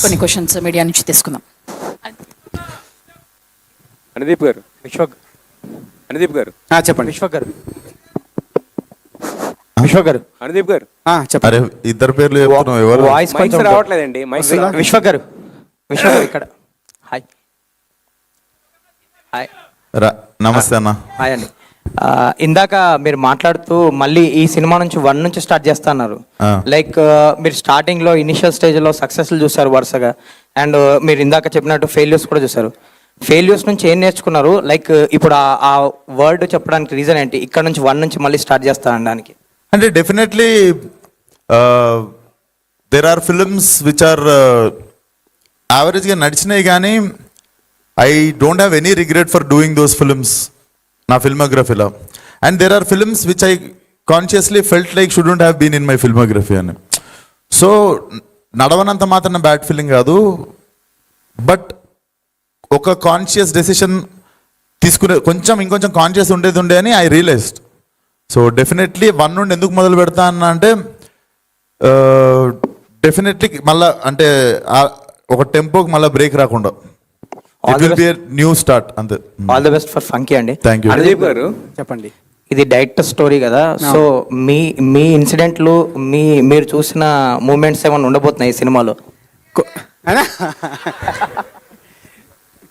కొన్ని questions media నుంచి తీసుకుందాం. అనుదీప్ గారు, అనుదీప్ గారు చెప్పండి. విశ్వక్ గారు అనుదీప్ గారు చెప్పండి. అరే ఇద్దరు పేర్లు చెప్తున్నావు, ఎవరు? వాయిస్ మైక్స్ కొంచెం రావట్లేదండి. మైక్స్ విశ్వక్ గారు ఇక్కడ. హాయ్ హాయ్ నమస్తే అన్న. హాయ్ అండి. ఇందాక మీరు మాట్లాడుతూ మళ్ళీ ఈ సినిమా నుంచి 1 నుంచి స్టార్ట్ చేస్తున్నారు. లైక్ మీరు స్టార్టింగ్ లో ఇనిషియల్ స్టేజ్ లో సక్సెస్లు చూసారు వరుసగా, అండ్ మీరు ఇందాక చెప్పినట్టు ఫెయిల్యూర్స్ కూడా చూసారు. ఫెయిల్యూర్స్ నుంచి ఏం నేర్చుకున్నారు? లైక్ ఇప్పుడు ఆ వర్డ్ చెప్పడానికి రీజన్ ఏంటి? ఇక్కడ నుంచి 1 నుంచి మళ్ళీ స్టార్ట్ చేస్తారనడానికి. అంటే definitely there are films which are యావరేజ్గా నడిచినాయి, కానీ I don't have any regret for doing those films నా ఫిల్మోగ్రఫీలో. And there are films which I consciously felt like shouldn't have been in my filmography అని. So నడవనంత మాత్రం bad feeling కాదు, but ఒక కాన్షియస్ డెసిషన్ తీసుకునే ఇంకొంచెం కాన్షియస్ ఉండేది అని ఐ రియలైజ్డ్. సో డెఫినెట్లీ 1 నుండి ఎందుకు మొదలు పెడతా అన్న అంటే డెఫినెట్లీ మళ్ళీ అంటే ఒక టెంపోకి మళ్ళీ బ్రేక్ రాకుండా it will be new start అంతే. All the best for funky అండి. Thank you. అనుదీప్ గారు చెప్పండి. ఇది డైరెక్టర్ స్టోరీ కదా, సో మీ ఇన్సిడెంట్లు మీరు చూసిన మూమెంట్స్ ఏమైనా ఉండబోతున్నాయి ఈ సినిమాలో?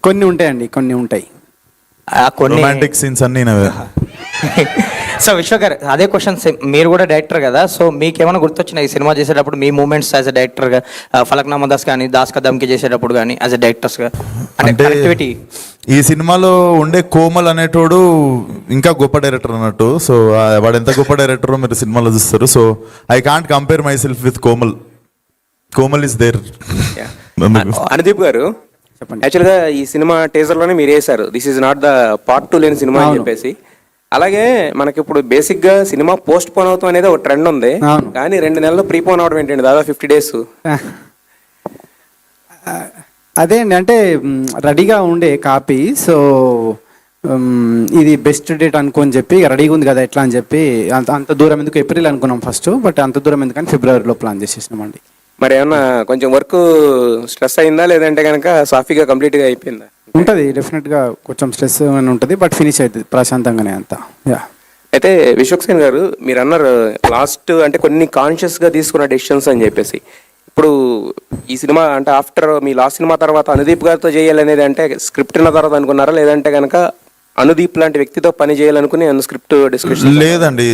కొన్ని ఉంటాయండి, కొన్ని ఉంటాయి. కొన్ని రొమాంటిక్ సీన్స్ అన్నీ సో విశ్వక్ గారు, అదే క్వశ్చన్ మీరు కూడా డైరెక్టర్ కదా, సో మీకు ఏమైనా గుర్తొచ్చినాయి ఈ సినిమా చేసేటప్పుడు మీ మూమెంట్స్ యాజ్ అ డైరెక్టర్గా? ఫలక్నామా దాస్ కానీ దాస్ కా దమ్కి చేసేటప్పుడు కానీ యాజ్ అ డైరెక్టర్స్గా అంటే ఈ సినిమాలో ఉండే కోమల్ అనేటోడు ఇంకా గొప్ప డైరెక్టర్ అన్నట్టు. సో వాడు ఎంత గొప్ప డైరెక్టరో మీరు సినిమాలో చూస్తారు. So I can't compare myself with Komal. Komal is there. Anudeep గారు, యాక్చువల్గా ఈ సినిమా టీజర్లోనే మీరు వేశారు this is not the part 2 లేని సినిమా అని చెప్పేసి. అలాగే మనకి ఇప్పుడు బేసిక్ గా సినిమా పోస్ట్ పోన్ అవుతాం అనేది ఒక ట్రెండ్ ఉంది, కానీ 2 నెలలు ప్రీపోన్ అవడం ఏంటండి, దాదాపు 50 days. అదే అండి, అంటే రెడీగా ఉండే కాపీ. సో ఇది బెస్ట్ డేట్ అనుకోని చెప్పి రెడీగా ఉంది కదా ఎట్లా అని చెప్పి అంత దూరం ఎందుకు ఏప్రిల్ అనుకున్నాం ఫస్ట్, బట్ అంత దూరం ఎందుకని ఫిబ్రవరిలో ప్లాన్ చేసేసినామండి. మరి ఏమన్నా కొంచెం వర్క్ స్ట్రెస్ అయిందా, లేదంటే కనుక సాఫీగా కంప్లీట్గా అయిపోయిందా? ఉంటుంది, డెఫినెట్గా కొంచెం స్ట్రెస్ అని ఉంటుంది, బట్ ఫినిష్ అవుతుంది ప్రశాంతంగానే అంతా. అయితే విశ్వక్ సేన్ గారు, మీరు అన్నారు లాస్ట్ అంటే కొన్ని కాన్షియస్గా తీసుకున్న డెసిషన్స్ అని చెప్పేసి. ఇప్పుడు ఈ సినిమా అంటే ఆఫ్టర్ మీ లాస్ట్ సినిమా తర్వాత అనుదీప్ గారితో చేయాలనేది అంటే స్క్రిప్ట్ ఉన్న తర్వాత అనుకున్నారా, లేదంటే కనుక అనుదీప్ లాంటి వ్యక్తితో పని చేయాలనుకుని స్క్రిప్ట్ డిస్కషన్? లేదండి,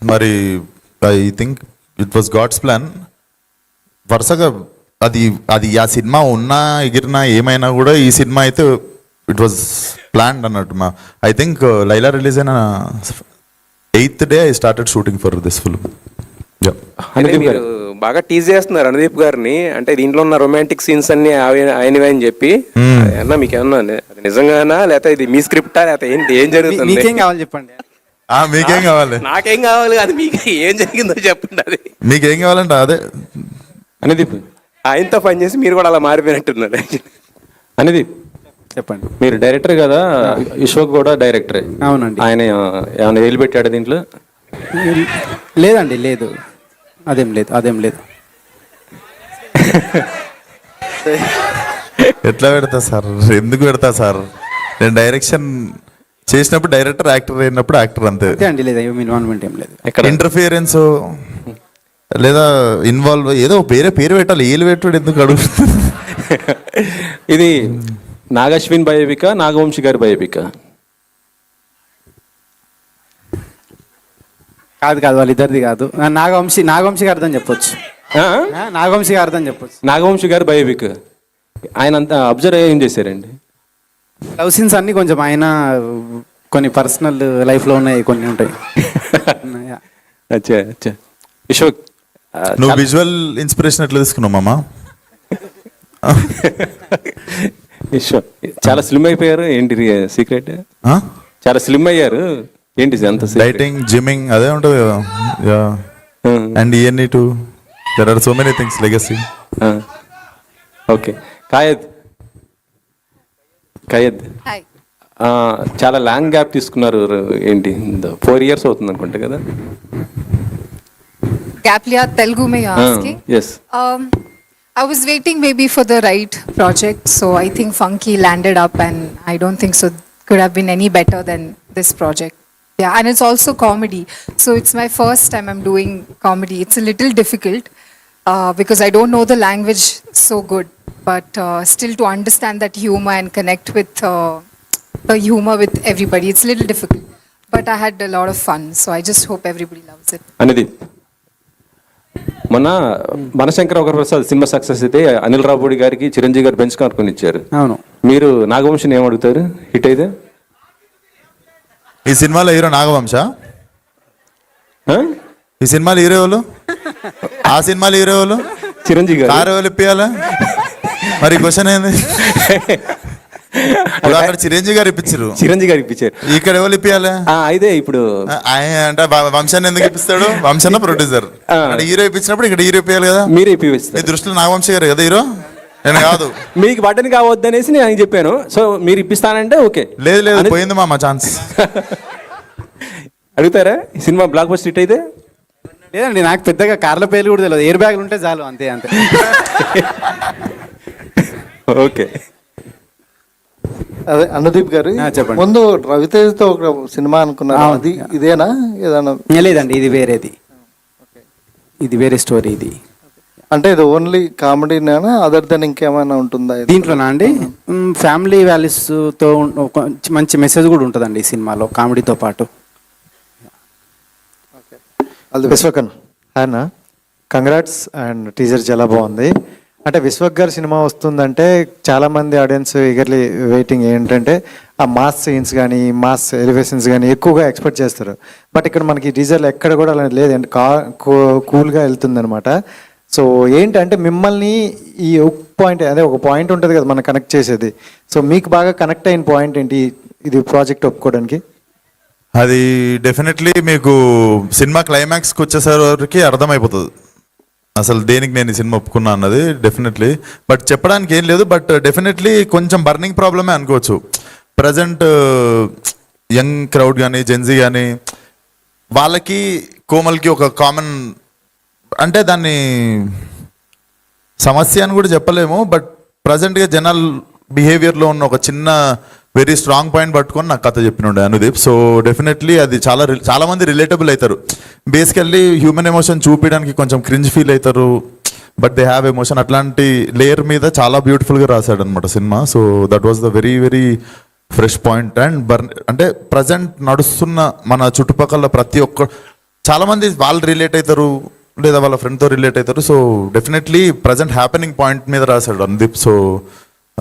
మరి I think it was God's plan. వరుసగా అది ఆ సినిమా ఉన్నా ఎగిరినా ఏమైనా కూడా ఈ సినిమా అయితే ఇట్ వాజ్ ప్లాన్డ్ అన్నట్టు. ఐ థింక్ లైలా రిలీజ్ అయిన 8th day I started shooting for this film. మీరు బాగా టీజ్ చేస్తున్నారు అనుదీప్ గారిని, అంటే దీంట్లో ఉన్న రొమాంటిక్ సీన్స్ అన్ని ఆయనవే అని చెప్పి. అన్నా మీకేమన్నా నిజంగానా, లేకపోతే ఇది మీ స్క్రిప్టా, లేకపోతే ఏంటి, ఏం జరుగుతుంది? మీకేం కావాలి చెప్పండి. మీకేం కావాలి? నాకేం కావాలి, అది మీకు ఏం జరిగిందో చెప్పండి. అది మీకేం కావాలంటే అదే. అనుదీప్ ఆయనతో పనిచేసి మీరు కూడా అలా మారిపోయినట్టున్నారు. అనుదీప్ చెప్పండి. మీరు డైరెక్టర్ కదా, విశ్వక్ కూడా డైరెక్టరే. అవునండి. ఆయన ఏమైనా వేలు పెట్టాడు దీంట్లో? లేదండి, లేదు, అదేం లేదు. ఎట్లా పెడతా సార్, ఎందుకు పెడతా సార్? నేను డైరెక్షన్ చేసినప్పుడు డైరెక్టర్, యాక్టర్ అయినప్పుడు యాక్టర్, అంతే అండి. లేదా ఇన్వాల్వ్మెంట్ ఏం లేదు. ఇంటర్ఫియరెన్స్ లేదా ఇన్వాల్వ్ ఏదో పేరు పెట్టాలి, ఏలు పెట్టాడు ఎందుకు అడుగుతుంది? ఇది నాగశ్విన్ బయోపిక, నాగవంశి గారి బయోపిక? కాదు, వాళ్ళిద్దరిది కాదు. నాగవంశి గారితో చెప్పొచ్చు. నాగవంశి గారితో చెప్పొచ్చు. నాగవంశి గారి బయోపిక్. ఆయన అంతా అబ్జర్వ్ ఏం చేశారండి? లవ్ సీన్స్ అన్ని కొంచెం ఆయన కొన్ని పర్సనల్ లైఫ్లో ఉన్నాయి, కొన్ని ఉంటాయి. అచ్చా అచ్చా. విశ్వక్, నువ్వు విజువల్ ఇన్స్పిరేషన్ ఎట్లా తీసుకున్నావు మామా? విశ్వక్ చాలా స్లిమ్ అయిపోయారు, ఏంటి సీక్రెట్? చాలా స్లిమ్ అయ్యారు, ఏంటి అంత? డైటింగ్, జిమ్మింగ్ అదే ఉంటుంది కదా. అండ్ ఇవన్నీ to there are so many things legacy. Okay. కాయద్, చాలా లాంగ్ గ్యాప్ తీసుకున్నారు, ఏంటి 4 years అవుతుంది అనుకుంటా కదా? गैप लिया तेलुगु में यहाँ की। yes. I was waiting maybe for the right project, so I think Funky landed up, and I don't think so could have been any better than this project. Yeah, and it's also comedy. So it's my first time I'm doing comedy. It's a little difficult because I don't know the language so good, but still to understand that humor and connect with the humor with everybody, it's a little difficult. But I had a lot of fun, so I just hope everybody loves it. అనేది మొన్న మనశంకర Varaprasad cinema success అయితే అనిల్ రావుపూడి గారికి చిరంజీవి గారు bench కార్కొని ఇచ్చారు. అవును. మీరు నాగవంశిని ఏం అడుగుతారు హిట్ అయితే? ఈ సినిమాలో హీరో నాగవంశ, ఆ? ఈ సినిమాలో హీరో ఎవరు, ఆ సినిమాలో హీరో ఎవరు, చిరంజీవి గారు. కారు ఎవరు ఇప్పియాలా? మరి క్వశ్చన్ ఏంది? ఇప్పుడు అక్కడ చిరంజీవి గారు ఇప్పించారు, చిరంజీవి గారికి ఇప్పించారు. ఇక్కడ ఎవరు ఇప్పియాలా? అయితే ఇప్పుడు అంటే వంశాన్ని ఎందుకు ఇప్పిస్తాడు? వంశన్న ప్రొడ్యూసర్, అంటే హీరో ఇప్పించినప్పుడు ఇక్కడ హీరో ఇప్పియాలి కదా. మీరే మీ ఇప్పిస్తారు. దృష్టిలో నాగవంశ గారు కదా హీరో, నేను కాదు. మీకు బటన్ కావద్దు అనేసి నేను ఆయనకి చెప్పాను. సో మీరు ఇప్పిస్తానంటే ఓకే. లేదు లేదు, పోయింది మా ఛాన్స్. అడుగుతారా ఈ సినిమా బ్లాక్ బస్టర్ హిట్ అయితే? లేదండి, నాకు పెద్దగా కార్ల పేర్లు కూడా తెలియదు, ఎయిర్ బ్యాగ్లు ఉంటే చాలు, అంతే అంతే. ఓకే. అదే అనుదీప్ గారు, చెప్పండి. ముందు రవితేజతో ఒక సినిమా అనుకున్నారు, అది ఇదేనా ఏదైనా? లేదండి, ఇది వేరేది, ఇది వేరే స్టోరీ. ఇది అంటే ఇది ఓన్లీ కామెడీనేనా, అదర్ దెన్ ఇంకేమైనా ఉంటుందా దీంట్లోనా అండి? ఫ్యామిలీ వాల్యూస్తో ఒక మంచి మెసేజ్ కూడా ఉంటుందండి ఈ సినిమాలో, కామెడీతో పాటు. విశ్వకన్ ఆయన కంగ్రాట్స్, అండ్ టీజర్ చాలా బాగుంది. అంటే విశ్వక్ గారి సినిమా వస్తుందంటే చాలామంది ఆడియన్స్ ఈగర్లీ వెయిటింగ్. ఏంటంటే ఆ మాస్ సీన్స్ కానీ మాస్ ఎలివేషన్స్ కానీ ఎక్కువగా ఎక్స్పెక్ట్ చేస్తారు. బట్ ఇక్కడ మనకి టీజర్లో ఎక్కడ కూడా అలా లేదండి, కూల్గా వెళ్తుంది అనమాట. సో ఏంటంటే మిమ్మల్ని ఈ ఒక పాయింట్, అదే ఒక పాయింట్ ఉంటుంది కదా మనం కనెక్ట్ చేసేది. సో మీకు బాగా కనెక్ట్ అయిన పాయింట్ ఏంటి ఇది ప్రాజెక్ట్ ఒప్పుకోవడానికి? అది డెఫినెట్లీ మీకు సినిమా క్లైమాక్స్కి వచ్చేసరికి అర్థమైపోతుంది అసలు దేనికి నేను ఈ సినిమా ఒప్పుకున్నా అన్నది. డెఫినెట్లీ బట్ చెప్పడానికి ఏం లేదు. బట్ డెఫినెట్లీ కొంచెం బర్నింగ్ ప్రాబ్లమే అనుకోవచ్చు. ప్రజెంట్ యంగ్ క్రౌడ్ కానీ జెన్జీ కానీ వాళ్ళకి కోమల్కి ఒక కామన్, అంటే దాన్ని సమస్య అని కూడా చెప్పలేము. బట్ ప్రజెంట్గా జనరల్ బిహేవియర్లో ఉన్న ఒక చిన్న వెరీ స్ట్రాంగ్ పాయింట్ పట్టుకొని నాకు కథ చెప్పినుండే అనుదీప్. సో డెఫినెట్లీ అది చాలా మంది రిలేటబుల్ అవుతారు. బేసికల్లీ హ్యూమన్ ఎమోషన్ చూపించడానికి కొంచెం క్రింజ్ ఫీల్ అవుతారు, బట్ దే హ్యావ్ ఎమోషన్. అట్లాంటి లేయర్ మీద చాలా బ్యూటిఫుల్గా రాశాడు అనమాట cinema. So that was the very very fresh point. And అంటే ప్రజెంట్ నడుస్తున్న మన చుట్టుపక్కల ప్రతి ఒక్క చాలామంది వాళ్ళు రిలేట్ అవుతారు లేదా వాళ్ళ ఫ్రెండ్తో రిలేట్ అవుతారు. So definitely present happening point మీద రాశాడు అనుదీప్. సో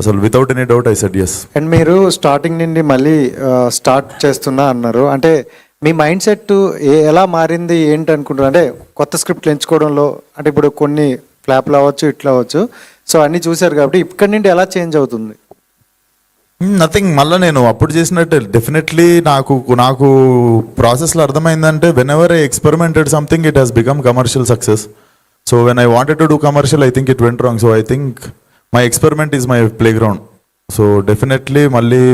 అసలు without any doubt I said yes. And మీరు స్టార్టింగ్ నుండి మళ్ళీ స్టార్ట్ చేస్తున్నా అన్నారు, అంటే మీ మైండ్ సెట్ ఎలా మారింది ఏంటి అనుకుంటారు? అంటే కొత్త స్క్రిప్ట్లు ఎంచుకోవడంలో, అంటే ఇప్పుడు కొన్ని ఫ్లాప్లు అవ్వచ్చు ఇట్లా అవ్వచ్చు, సో అన్నీ చూశారు కాబట్టి ఇక్కడి నుండి ఎలా చేంజ్ అవుతుంది? నథింగ్, మళ్ళీ నేను అప్పుడు చేసినట్టే డెఫినెట్లీ నాకు ప్రాసెస్లో అర్థమైందంటే whenever I experimented something it has become commercial success. So when I wanted to do commercial I think it went wrong. So I think my experiment is my playground. So definitely మళ్ళీ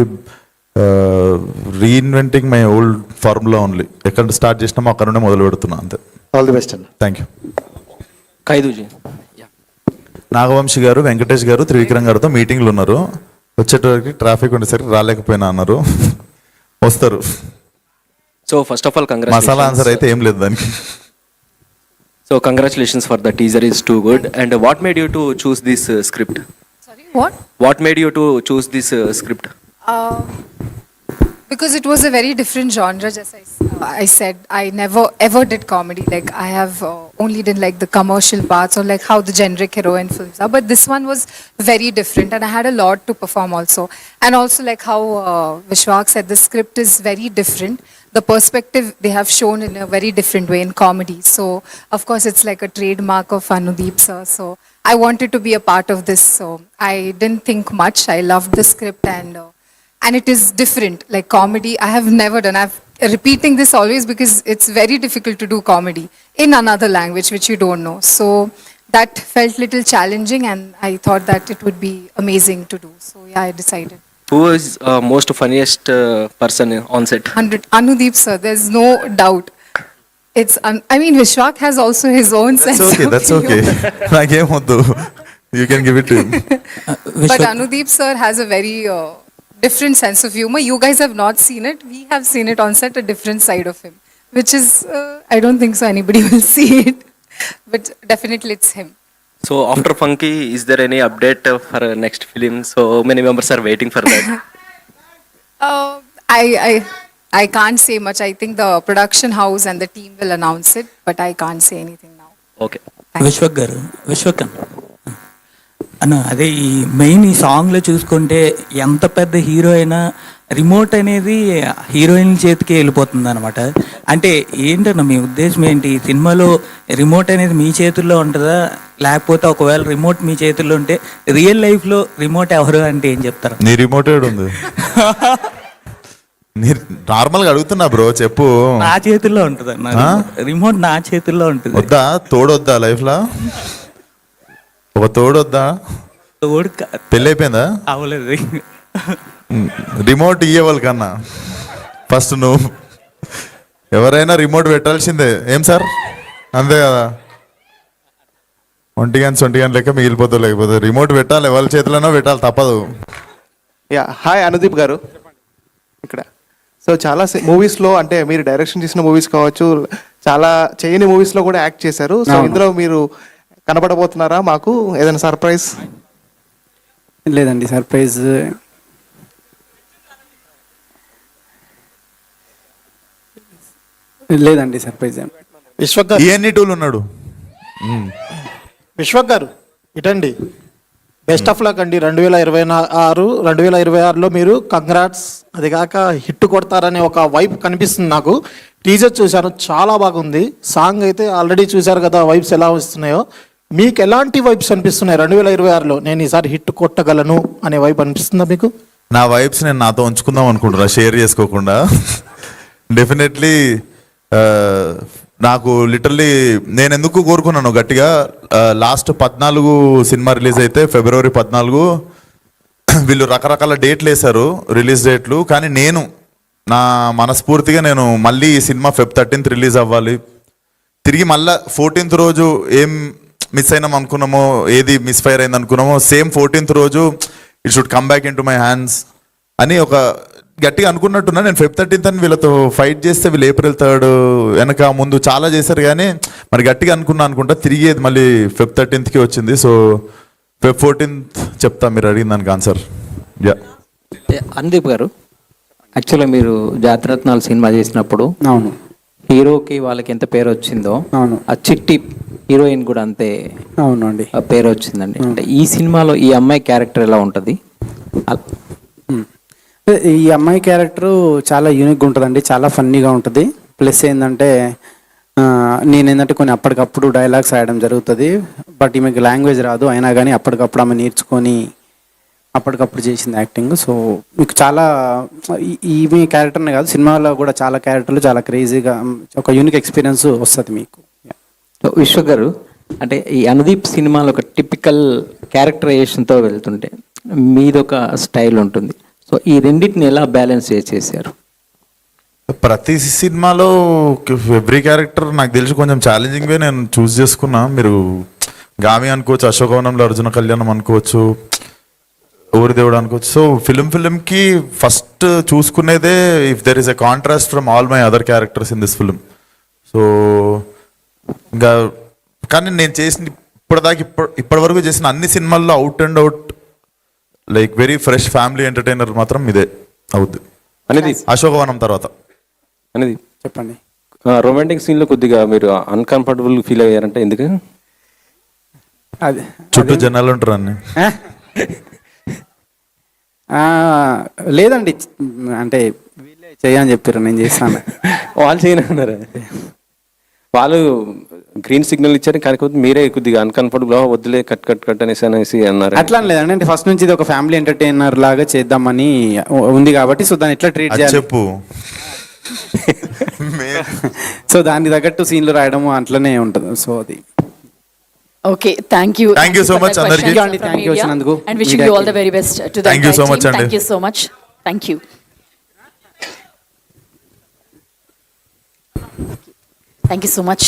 reinventing my old formula only. ఎక్కడ start చేసినామో అక్కడ నుండి మొదలు పెడుతున్నా అంతే. All the best అన్న. Thank you. ఖైదూజీ. నాగవంశి గారు, వెంకటేష్ గారు, త్రివిక్రమ్ గారితో మీటింగ్లు ఉన్నారు. వచ్చేటప్పటికి ట్రాఫిక్ ఉండేసరికి రాలేకపోయినా అన్నారు, వస్తారు. So first of all masala answer అయితే ఏం లేదు దానికి. So congratulations for the teaser is too good. And what made you to choose this script? Sorry, what? What made you to choose this script? Because it was a very different genre, just I said. I never ever did comedy. Like I have only did like the commercial parts or like how the generic heroine films are. But this one was very different, and I had a lot to perform also. And also like how Vishwak said, the script is very different. The perspective they have shown in a very different way in comedy. So of course it's like a trademark of Anudeep sir. So I wanted to be a part of this. So I didn't think much. I loved the script, and it is different. Like comedy, I have never done. I'm repeating this always because it's very difficult to do comedy in another language which you don't know. So that felt little challenging, and I thought that it would be amazing to do. So yeah, I decided. Who is most funniest person on set? Anudeep sir, there's no doubt. It's I mean Vishwak has also his own sense of That's okay. humor. నాకేం వద్దు, you can give it to him. But Anudeep sir has a very different sense of humor. You guys have not seen it. We have seen it on set, a different side of him, which is, I don't think so anybody will see it. But definitely it's him. So after Funky, is there any update for next film? So many members are waiting for that. I can't say much. I think the production house and the team will announce it, but I can't say anything now. Okay. Vishwak గారు, విశ్వకన్ అన్న, అదే ఈ main ఈ సాంగ్లో చూసుకుంటే ఎంత పెద్ద hero అయినా రిమోట్ అనేది హీరోయిన్ చేతికి వెళ్ళిపోతుంది అనమాట. అంటే ఏంటన్న మీ ఉద్దేశం ఏంటి? ఈ సినిమాలో రిమోట్ అనేది మీ చేతుల్లో ఉంటుందా, లేకపోతే ఒకవేళ రిమోట్ మీ చేతుల్లో ఉంటే రియల్ లైఫ్లో రిమోట్ ఎవరు అంటే ఏం చెప్తారు? నీ రిమోట్ ఉంది. నీ నార్మల్గా అడుగుతున్నా బ్రో, చెప్పు. నా చేతుల్లో ఉంటుంది అన్న, రిమోట్ నా చేతుల్లో ఉంటుంది. వద్దా తోడొద్దా లైఫ్లో? ఒక తోడొద్దా? తోడు పెళ్ళి అయిపోయిందా? అవ్వలేదు. రిమోట్ ఇయ్యేవాళ్ళు కన్నా ఫస్ట్ నువ్వు ఎవరైనా రిమోట్ పెట్టాల్సిందే. ఏం సార్, అంతే కదా? ఒంటిగాని లెక్క మిగిలిపోతావు, లేకపోతే రిమోట్ పెట్టాలి, ఎవరి చేతిలోనో పెట్టాలి, తప్పదు. యా, హాయ్ అనుదీప్ గారు ఇక్కడ. సో చాలా మూవీస్లో అంటే మీరు డైరెక్షన్ చేసిన మూవీస్ కావచ్చు, చాలా చేయని మూవీస్లో కూడా యాక్ట్ చేశారు. సో ఇందులో మీరు కనబడబోతున్నారా మాకు? ఏదైనా సర్ప్రైజ్? లేదండి, సర్ప్రైజ్ లేదండి, సర్ప్రైజ్ ఏం. విశ్వక్ గారు, ఇవన్నీ టూల్ ఉన్నాడు. విశ్వక్ గారు ఇటండి. బెస్ట్ ఆఫ్ లక్ అండి. 2026లో మీరు కంగ్రాట్స్. అది కాక హిట్ కొడతారనే ఒక వైబ్ కనిపిస్తుంది నాకు. టీజర్ చూశాను, చాలా బాగుంది. సాంగ్ అయితే ఆల్రెడీ చూశారు కదా, వైబ్స్ ఎలా వస్తున్నాయో. మీకు ఎలాంటి వైబ్స్ అనిపిస్తున్నాయి 2026లో? నేను ఈసారి హిట్ కొట్టగలను అనే వైబ్ అనిపిస్తుందా మీకు? నా వైబ్స్ నేను నాతో ఉంచుకుందాం అనుకుంటున్నా, షేర్ చేసుకోకుండా. డెఫినెట్లీ నాకు లిటరల్లీ నేను ఎందుకు కోరుకున్నాను గట్టిగా, లాస్ట్ 14 సినిమా రిలీజ్ అయితే February 14 వీళ్ళు రకరకాల డేట్లు వేశారు, రిలీజ్ డేట్లు. కానీ నేను నా మనస్ఫూర్తిగా నేను మళ్ళీ ఈ సినిమా Feb 13th రిలీజ్ అవ్వాలి, తిరిగి మళ్ళీ 14th రోజు ఏం మిస్ అయినాం అనుకున్నామో, ఏది మిస్ఫైర్ అయింది అనుకున్నామో, సేమ్ 14th రోజు it should come back in to my hands అని ఒక గట్టిగా అనుకున్నట్టున్నా. నేను Feb 13th అని వీళ్ళతో ఫైట్ చేస్తే వీళ్ళు April 3rd వెనక ముందు చాలా చేశారు, కానీ మరి గట్టిగా అనుకుంటా తిరిగేది మళ్ళీ Feb 13th వచ్చింది. సో Feb 14th చెప్తా, మీరు అడిగిన దానికి ఆన్సర్. యా, అనుదీప్ గారు, యాక్చువల్గా మీరు జాతిరత్నాలు సినిమా చేసినప్పుడు అవును, హీరోకి వాళ్ళకి ఎంత పేరు వచ్చిందో, అవును, ఆ చిట్టి హీరోయిన్ కూడా అంతే అవునండి ఆ పేరు వచ్చిందండి. అంటే ఈ సినిమాలో ఈ అమ్మాయి క్యారెక్టర్ ఎలా ఉంటుంది? ఈ అమ్మాయి క్యారెక్టరు చాలా యూనిక్గా ఉంటుందండి, చాలా ఫన్నీగా ఉంటుంది. ప్లస్ ఏంటంటే నేనేంటంటే కొన్ని అప్పటికప్పుడు డైలాగ్స్ రాయడం జరుగుతుంది. బట్ ఈమెకి లాంగ్వేజ్ రాదు, అయినా కానీ అప్పటికప్పుడు ఆమె నేర్చుకొని అప్పటికప్పుడు చేసింది యాక్టింగ్. సో మీకు చాలా ఈమె క్యారెక్టర్నే కాదు, సినిమాలో కూడా చాలా క్యారెక్టర్లు చాలా క్రేజీగా ఒక యూనిక్ ఎక్స్పీరియన్స్ వస్తుంది మీకు. విశ్వ గారు, అంటే ఈ అనుదీప్ సినిమాలో ఒక టిపికల్ క్యారెక్టరైజేషన్తో వెళ్తుంటే మీదొక స్టైల్ ఉంటుంది. సో ఈ రెండింటిని ఎలా బ్యాలెన్స్ చేశారు? ప్రతి సినిమాలో ఎవ్రీ క్యారెక్టర్ నాకు తెలిసి కొంచెం ఛాలెంజింగ్ వే నేను చూస్ చేసుకున్నా. మీరు గామి అనుకోవచ్చు, అశోకవనంలో అర్జున కళ్యాణం అనుకోవచ్చు, ఊరి దేవుడు అనుకోవచ్చు. సో ఫిలింకి ఫస్ట్ చూసుకునేదే if there is a contrast from all my other characters in this film. So ఇంకా కానీ నేను చేసిన ఇప్పటి వరకు చేసిన అన్ని సినిమాల్లో out and out like very fresh family entertainer మాత్రం ఇదే అవుద్ది అనేది. అశోకవనం తర్వాత అనేది చెప్పండి. రొమాంటిక్ సీన్లో కొద్దిగా మీరు అన్కంఫర్టబుల్ ఫీల్ అయ్యారంటే ఎందుకు? అది చుట్టూ జనాలు ఉంటారు అన్ని. లేదండి, అంటే వీళ్ళే చేయని చెప్పారు, నేను చేస్తాను. వాళ్ళు చేయనన్నారు, వాళ్ళు గ్రీన్ సిగ్నల్ ఇచ్చారు, కాకపోతే మీరే కొద్దిగా అన్కంఫర్టబుల్ వద్దులే కట్ అనేసి అన్నారు. అట్లా లేదండి, అంటే ఫస్ట్ నుంచి ఇది ఒక ఫ్యామిలీ ఎంటర్టైనర్ లాగా చేద్దామని ఉంది కాబట్టి, సో దాన్ని ఎట్లా ట్రీట్ చేయాలి చెప్పు. సో దానికి తగ్గట్టు సీన్లు రాయడం అట్లనే ఉంటుంది. సో అది okay, thank you so much అందరికీ. Thank you వచ్చినందుకు. And wishing you all the very best to the Thank you so much అండి. Thank you so much. Thank you. Thank you so much.